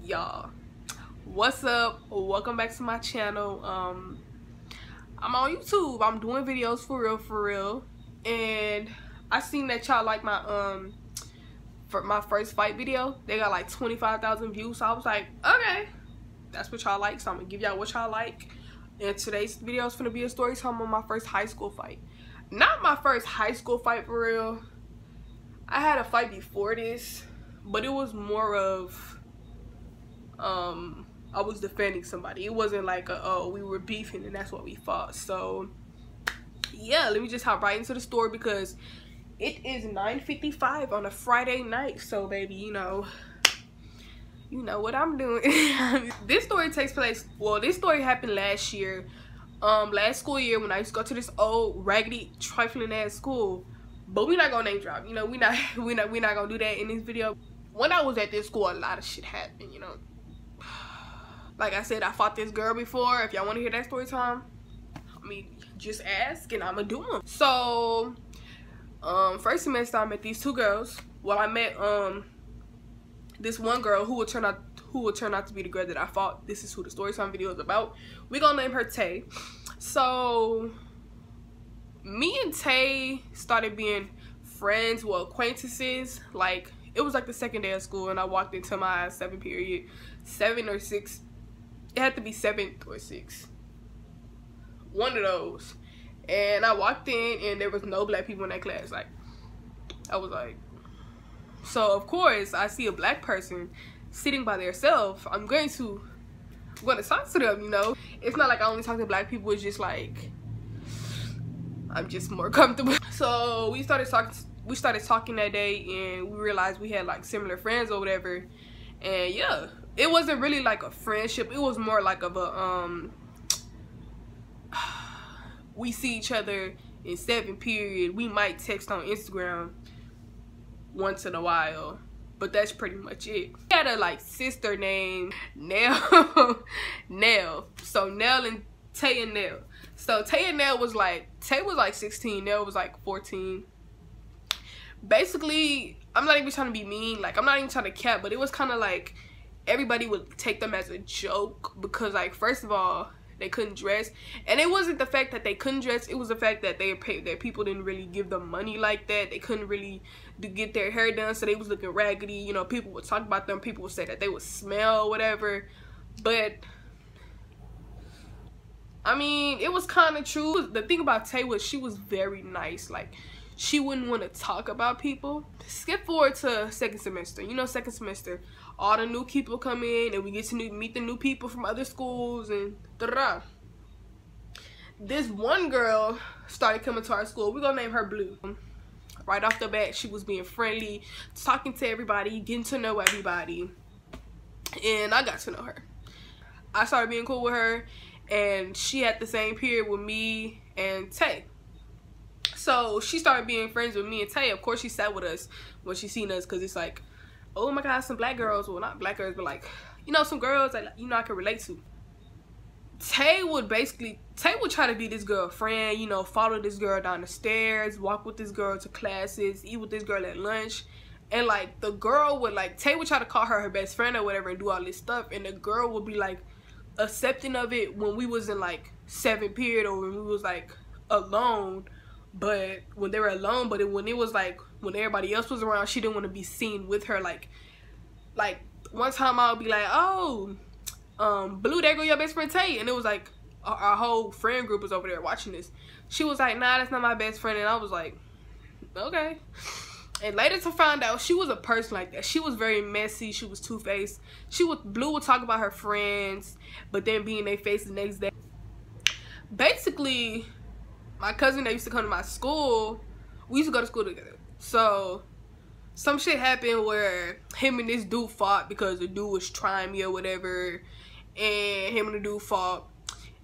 Y'all, what's up? Welcome back to my channel. I'm on YouTube. I'm doing videos for real, and I seen that y'all like my for my first fight video. They got like 25,000 views, so I was like, okay, that's what y'all like, so I'm gonna give y'all what y'all like. And today's video is gonna be a story time on my first high school fight. Not my first high school fight for real. I had a fight before this, but it was more of I was defending somebody. It wasn't like we were beefing and that's what we fought. So yeah, let me just hop right into the story because it is 9:55 on a Friday night. So baby, you know what I'm doing. This story takes place, well, this story happened last year, last school year, when I used to go to this old raggedy trifling ass school. But we're not gonna name drop, you know. We're not gonna do that in this video. When I was at this school, a lot of shit happened, you know. Like I said, I fought this girl before. If y'all want to hear that story time, I mean, just ask and I'ma do them. So first semester I met these two girls. Well, I met this one girl who would turn out to be the girl that I fought. This is who the story time video is about. We're gonna name her Tay. So me and Tay started being friends, well, acquaintances. Like, it was like the second day of school and I walked into my 7th period, 7 or 6. It had to be 7th or 6th, one of those. And I walked in and there was no black people in that class. Like, I was like, so of course I see a black person sitting by themselves, I'm going to talk to them, you know. It's not like I only talk to black people, it's just like I'm just more comfortable. So we started talking that day, and we realized we had like similar friends or whatever. And yeah, it wasn't really like a friendship, it was more like of a we see each other in 7th period, we might text on Instagram once in a while, but that's pretty much it. We had a like sister named Nell. Nell. So Nell and Tay and Nell. So Tay and Nell was like, Tay was like 16, Nell was like 14. Basically, I'm not even trying to be mean, like I'm not even trying to cap, but it was kind of like everybody would take them as a joke because, like, first of all, they couldn't dress. And it wasn't the fact that they couldn't dress, it was the fact that that people didn't really give them money like that. They couldn't really get their hair done, so they was looking raggedy. You know, people would talk about them, people would say that they would smell, whatever. But I mean, it was kind of true. The thing about Tay was she was very nice. Like, she wouldn't want to talk about people. Skip forward to 2nd semester. You know, 2nd semester, all the new people come in and we get to meet the new people from other schools and da-da-da. This one girl started coming to our school. We're gonna name her Blue. Right off the bat, she was being friendly, talking to everybody, getting to know everybody. And I got to know her. I started being cool with her, and she had the same period with me and Tay. So she started being friends with me and Tay. Of course, she sat with us when she seen us, because it's like, oh my God, some black girls. Well, not black girls, but like, you know, some girls that, you know, I can relate to. Tay would try to be this girl friend, you know, follow this girl down the stairs, walk with this girl to classes, eat with this girl at lunch. And like, the girl would, like, Tay would try to call her best friend or whatever and do all this stuff, and the girl would be like accepting of it when we was in like 7th period or when we was like alone. But when they were alone, but when it was like when everybody else was around, she didn't want to be seen with her. Like one time I would be like, oh, Blue, there go your best friend Tay, and it was like our whole friend group was over there watching this. She was like, nah, that's not my best friend, and I was like, okay. And later to find out, she was a person like that. She was very messy. She was two-faced. Blue would talk about her friends, but then be in their face the next day. Basically, my cousin that used to come to my school, we used to go to school together. So some shit happened where him and this dude fought because the dude was trying me or whatever, and him and the dude fought,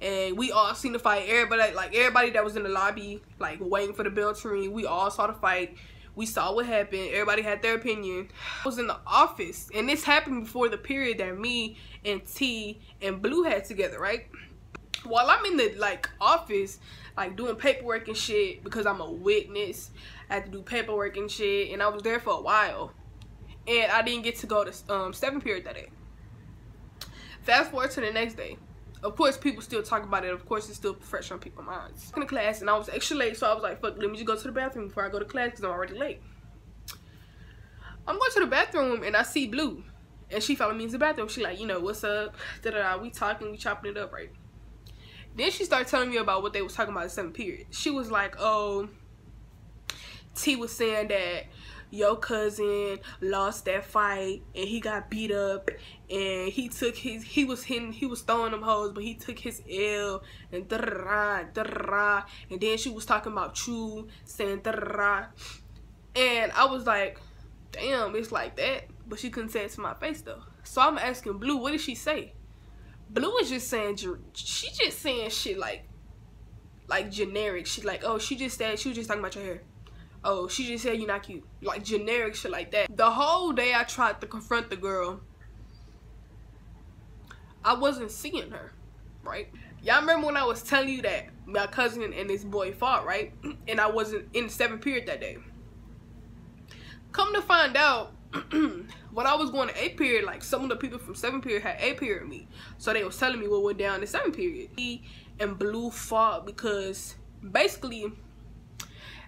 and we all seen the fight. Everybody that was in the lobby, like waiting for the bell to ring, we all saw the fight. We saw what happened. Everybody had their opinion. I was in the office, and this happened before the period that me and T and Blue had together, right? While I'm in the like office, like doing paperwork and shit, because I'm a witness, I had to do paperwork and shit, and I was there for a while, and I didn't get to go to 7th period that day. Fast forward to the next day. Of course, people still talk about it. Of course, it's still fresh on people's minds. In the class, and I was extra late, so I was like, fuck, let me just go to the bathroom before I go to class because I'm already late. I'm going to the bathroom, and I see Blue. And she followed me into the bathroom. She like, you know, what's up? Da-da-da. We talking, we chopping it up, right? Then she started telling me about what they was talking about in the 7th period. She was like, oh, T was saying that your cousin lost that fight and he got beat up and he was throwing them hoes, but he took his L and da-da-da. And then she was talking about you saying da-da-da. And I was like, damn, it's like that. But she couldn't say it to my face though. So I'm asking Blue, what did she say? Blue was just saying, she just saying shit like generic shit, like, oh, she was just talking about your hair. Oh, she just said you're not cute. Like generic shit like that. The whole day I tried to confront the girl, I wasn't seeing her, right? Y'all remember when I was telling you that my cousin and this boy fought, right? And I wasn't in the 7th period that day. Come to find out, when I was going to 8th period, like some of the people from 7th period had 8th period with me. So they was telling me what went down in the 7th period. He and Blue fought because basically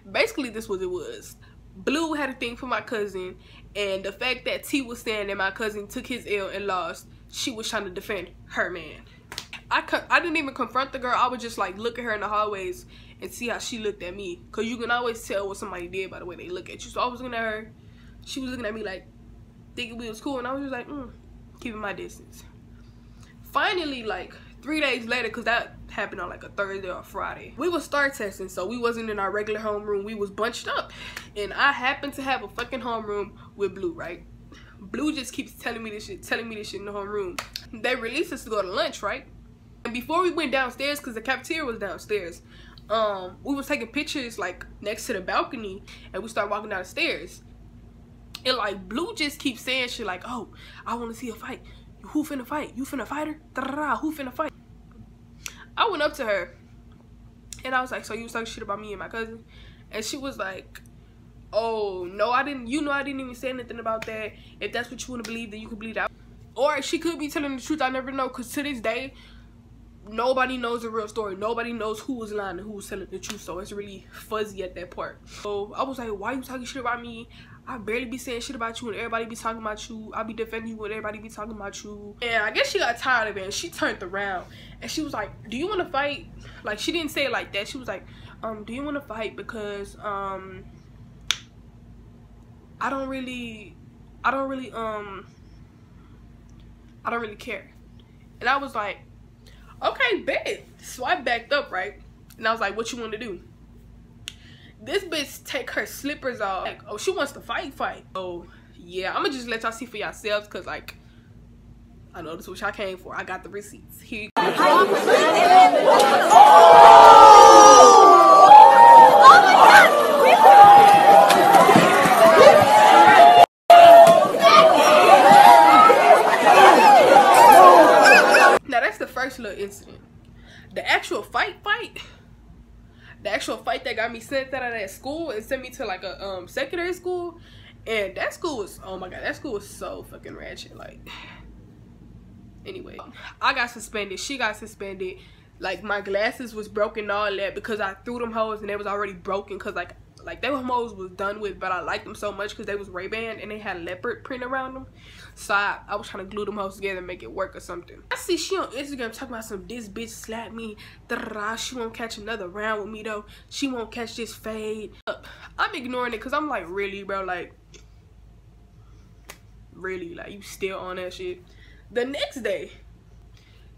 this was it was. Blue had a thing for my cousin, and the fact that T was saying that my cousin took his L and lost, she was trying to defend her man. I didn't even confront the girl. I would just like look at her in the hallways and see how she looked at me, because you can always tell what somebody did by the way they look at you. So I was looking at her, she was looking at me like thinking we was cool, and I was just like keeping my distance. Finally, like 3 days later, because that happened on like a Thursday or Friday, we was start testing, so we wasn't in our regular homeroom, we was bunched up, and I happened to have a fucking homeroom with Blue, right? Blue just keeps telling me this shit in the homeroom. They released us to go to lunch, right? And before we went downstairs, because the cafeteria was downstairs, we was taking pictures like next to the balcony, and we started walking down the stairs, and like Blue just keeps saying shit like, oh, I want to see a fight. Who finna fight? You finna fight her? Da-da-da. Who finna fight? I went up to her and I was like, so you was talking shit about me and my cousin? And she was like, oh no, I didn't. You know, I didn't even say anything about that. If that's what you want to believe, then you can believe that. Or she could be telling the truth. I never know, because to this day nobody knows the real story. Nobody knows who was lying and who was telling the truth, so it's really fuzzy at that part. So I was like, why you talking shit about me? I barely be saying shit about you and everybody be talking about you. I be defending you when everybody be talking about you. And I guess she got tired of it and she turned around and she was like, do you want to fight? Like, she didn't say it like that. She was like, do you want to fight? Because I don't really care. And I was like, okay, bet. So I backed up, right? And I was like, what you want to do? This bitch take her slippers off. Like, oh, she wants to fight. Oh, yeah. I'm gonna just let y'all see for yourselves, because, like, I know this is what y'all came for. I got the receipts. Here. Oh my God. Now, that's the first little incident. The actual fight. The actual fight that got me sent out of that school and sent me to like a secondary school, and that school was, oh my God, that school was so fucking ratchet. Like, anyway, I got suspended, she got suspended, like my glasses was broken and all that because I threw them hoes and they was already broken, because like they hoes was done with, but I liked them so much because they was Ray-Ban and they had leopard print around them, so I was trying to glue them hoes together and make it work or something. I see she on Instagram talking about some, this bitch slapped me, da-da-da, she won't catch another round with me though, she won't catch this fade. I'm ignoring it because I'm like, really bro, like really, like you still on that shit? The next day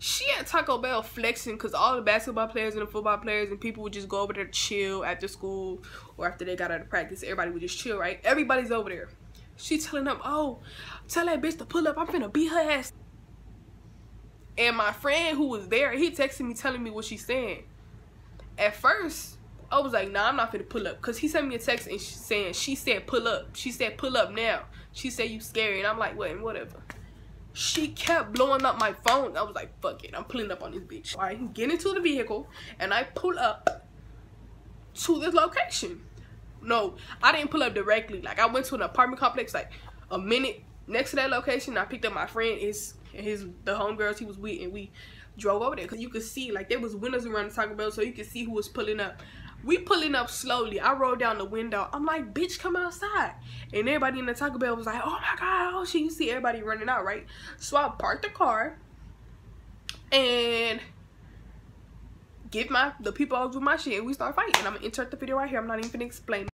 she at Taco Bell flexing because all the basketball players and the football players and people would just go over there to chill after school or after they got out of practice. Everybody would just chill, right? Everybody's over there. She telling them, oh, tell that bitch to pull up. I'm finna beat her ass. And my friend who was there, he texted me telling me what she's saying. At first, I was like, nah, I'm not finna pull up. Because he sent me a text and saying, she said pull up. She said pull up now. She said you scary. And I'm like, whatever. She kept blowing up my phone. I was like, fuck it, I'm pulling up on this bitch. I get into the vehicle and I pull up to this location. No, I didn't pull up directly. Like, I went to an apartment complex like a minute next to that location, I picked up my friend, the homegirls he was with, and we drove over there because you could see like there was windows around the Taco Bell, so you could see who was pulling up. We pulling up slowly. I rolled down the window. I'm like, bitch, come outside. And everybody in the Taco Bell was like, oh my god, oh shit. You see everybody running out, right? So I parked the car and get the people I was with my shit, and we start fighting. And I'm gonna insert the video right here. I'm not even gonna explain.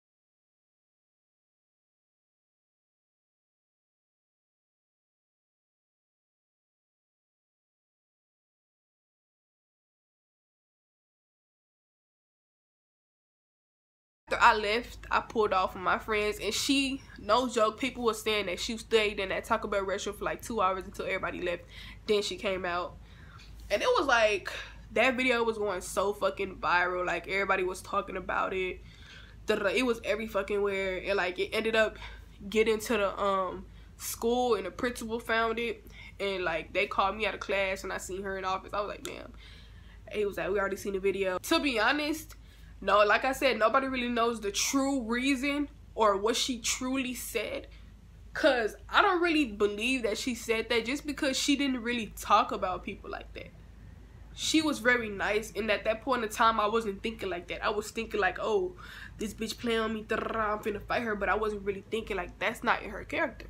After I left, I pulled off with my friends, and she, no joke, people were saying that she stayed in that Taco Bell restaurant for like 2 hours until everybody left. Then she came out, and it was like, that video was going so fucking viral. Like, everybody was talking about it. It was every fucking where, and like it ended up getting to the school, and the principal found it, and like they called me out of class, and I seen her in office. I was like, damn. He was like, we already seen the video. To be honest, no, like I said, nobody really knows the true reason or what she truly said, cause I don't really believe that she said that, just because she didn't really talk about people like that. She was very nice, and at that point in time, I wasn't thinking like that. I was thinking like, oh, this bitch playing on me, I'm finna fight her, but I wasn't really thinking like, that's not in her character.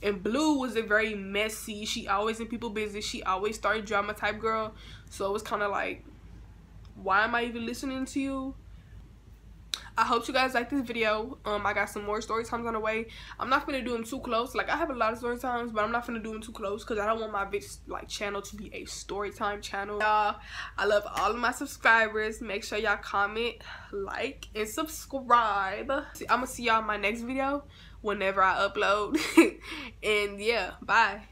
And Blue was a very messy, she always in people's business, she always started drama type girl, so it was kind of like, why am I even listening to you? I hope you guys like this video. I got some more story times on the way. I'm not gonna do them too close. Like, I have a lot of story times, but I'm not gonna do them too close because I don't want my channel to be a story time channel. Y'all, I love all of my subscribers. Make sure y'all comment, like, and subscribe. I'm gonna see y'all in my next video whenever I upload. And yeah, bye.